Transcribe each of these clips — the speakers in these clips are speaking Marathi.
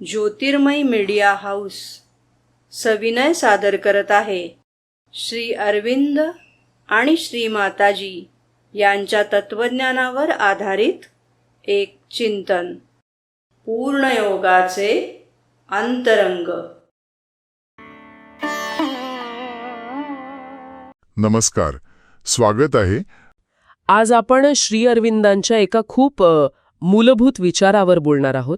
ज्योतिर्मय मीडिया हाऊस सविनय सादर करत आहे श्री अरविंद आणि श्री माताजी यांच्या तत्वज्ञानावर आधारित एक चिंतन, पूर्णयोगाचे अंतरंग. नमस्कार, स्वागत आहे. आज आपण श्री अरविंदांच्या एका खूप मूलभूत विचारावर बोलणार आहोत.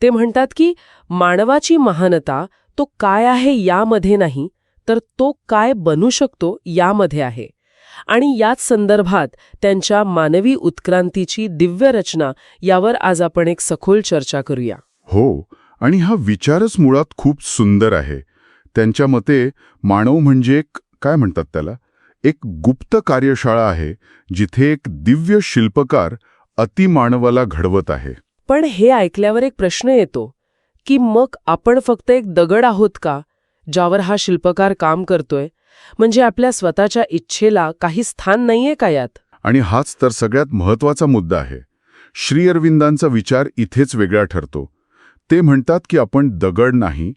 ते म्हणतात की मानवाची महानता तो काय आहे यामध्ये नाही, तर तो काय बनू शकतो यामध्ये आहे. आणि याच संदर्भात त्यांच्या मानवी उत्क्रांतीची दिव्य रचना यावर आज आपण एक सखोल चर्चा करूया. हो, आणि हा विचारच मुळात खूप सुंदर आहे. त्यांच्या मते मानव म्हणजे काय म्हणतात त्याला, एक गुप्त कार्यशाळा आहे जिथे एक दिव्य शिल्पकार अतिमानवाला घडवत आहे. पण हे ऐकल्यावर एक प्रश्न येतो की मग आपण फक्त एक दगड आहोत का ज्यावर हा शिल्पकार काम करतोय? म्हणजे आपल्या स्वतःच्या इच्छेला काही स्थान नाहीये का यात? आणि हाच तर सगळ्यात महत्वाचा मुद्दा आहे. श्री अरविंदांचा विचार इथेच वेगळा ठरतो. ते म्हणतात की आपण दगड नाही,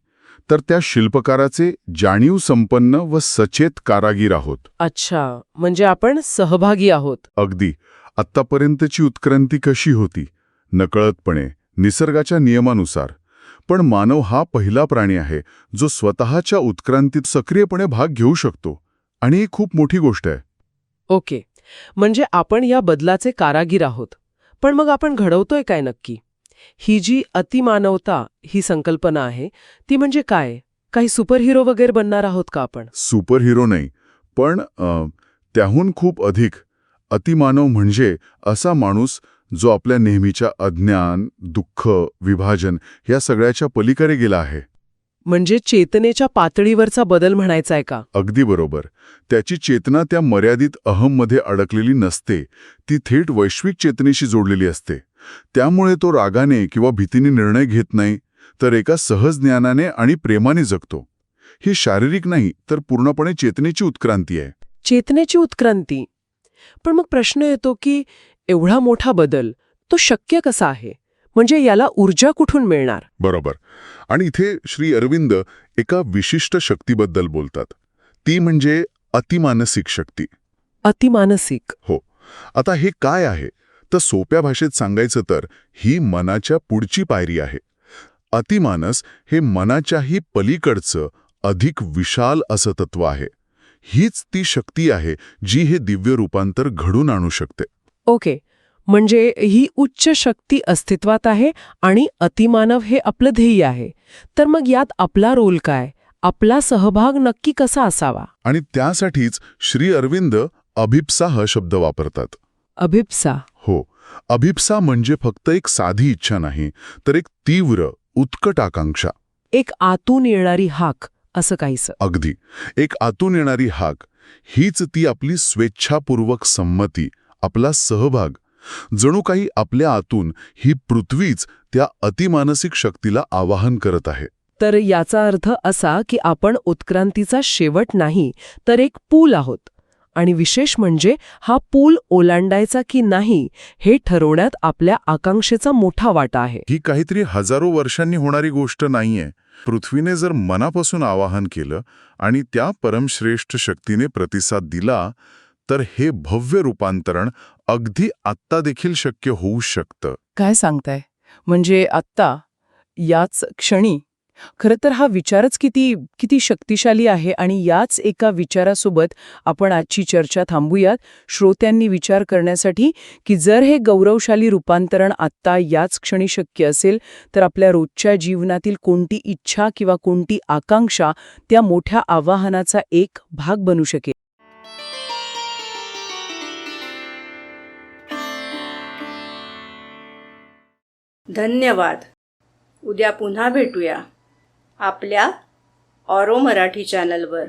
तर त्या शिल्पकाराचे जाणीव संपन्न व सचेत कारागीर आहोत. अच्छा, म्हणजे आपण सहभागी आहोत. अगदी. आत्तापर्यंतची उत्क्रांती कशी होती? नकळतपणे, निसर्गाच्या नियमानुसार. पण मानव हा पहिला प्राणी आहे जो स्वतःच्या उत्क्रांतीत सक्रियपणे भाग घेऊ शकतो. आणि ही खूप मोठी गोष्ट आहे. ओके, म्हणजे आपण या बदलाचे कारागीर आहोत. पण मग आपण घडवतोय काय नक्की? ही जी अतिमानवता ही संकल्पना आहे ती म्हणजे काय? काही सुपरहिरो वगैरे बनणार आहोत का आपण? सुपरहिरो नाही, पण त्याहून खूप अधिक. अतिमानव म्हणजे असा माणूस जो आपल्या नेहमीच्या अज्ञान, दुःख, विभाजन या सगळ्याच्या पलीकडे गेला आहे. म्हणजे चेतनेच्या पातळीवरचा बदल म्हणायचा आहे का? अगदी बरोबर. त्याची चेतना त्या मर्यादित अहममध्ये अडकलेली नसते, ती थेट वैश्विक चेतनेशी जोडलेली असते. त्यामुळे तो रागाने किंवा भीतीने निर्णय घेत नाही, तर एका सहज ज्ञानाने आणि प्रेमाने जगतो. ही शारीरिक नाही, तर पूर्णपणे चेतनेची उत्क्रांती आहे. चेतनेची उत्क्रांती. पण मग प्रश्न येतो की एवढा मोठा बदल तो शक्य कसा आहे? म्हणजे याला ऊर्जा कुठून मिळणार? बरोबर. आणि इथे श्री अरविंद एका विशिष्ट शक्तीबद्दल बोलतात. ती म्हणजे अतिमानसिक शक्ती. अतिमानसिक? हो. आता हे काय आहे? तर सोप्या भाषेत सांगायचं तर ही मनाच्या पुढची पायरी आहे. अतिमानस हे मनाच्याही पलीकडचं अधिक विशाल असं तत्व आहे. हीच ती शक्ती आहे जी हे दिव्य रूपांतर घडून आणू शकते. ओके, म्हणजे ही उच्च शक्ती अस्तित्वात आहे आणि अतिमानव हे आपलं ध्येय आहे. तर मग यात आपला रोल काय? आपला सहभाग नक्की कसा असावा? आणि त्यासाठीच श्री अरविंद अभिप्सा हा शब्द वापरतात. अभिप्सा? हो. अभिप्सा म्हणजे फक्त एक साधी इच्छा नाही, तर एक तीव्र, उत्कट आकांक्षा. एक आतून येणारी हाक असं काहीसं. अगदी. एक आतून येणारी हाक. हीच ती आपली स्वेच्छापूर्वक संमती, आपला सहभाग. जणू काही आपल्या आतून ही पृथ्वीच त्या अतिमानसिक शक्तीला आवाहन करत आहे. तर याचा अर्थ असा की आपण उत्क्रांतीचा शेवट नाही, तर एक पूल आहोत. आणि विशेष म्हणजे हा पूल ओलांडायचा की नाही हे ठरवण्यात आपल्या आकांक्षेचा मोठा वाटा आहे. ही काहीतरी हजारो वर्षांनी होणारी गोष्ट नाहीये. पृथ्वीने जर मनापासून आवाहन केलं आणि त्या परमश्रेष्ठ शक्तीने प्रतिसाद दिला, तर हे भव्य रूपांतरण अगदी आत्ता देखील शक्य होऊ शकतं. काय सांगताय? म्हणजे आत्ता, याच क्षणी? खरं तर हा विचारच किती शक्तिशाली आहे. आणि याच एका विचारासोबत आपण आजची चर्चा थांबूयात, श्रोत्यांनी विचार करण्यासाठी की जर हे गौरवशाली रूपांतरण आत्ता याच क्षणी शक्य असेल, तर आपल्या रोजच्या जीवनातील कोणती इच्छा किंवा कोणती आकांक्षा त्या मोठ्या आवाहनाचा एक भाग बनू शकेल. धन्यवाद. उद्या पुन्हा भेटूया आपल्या ऑरो मराठी चॅनलवर.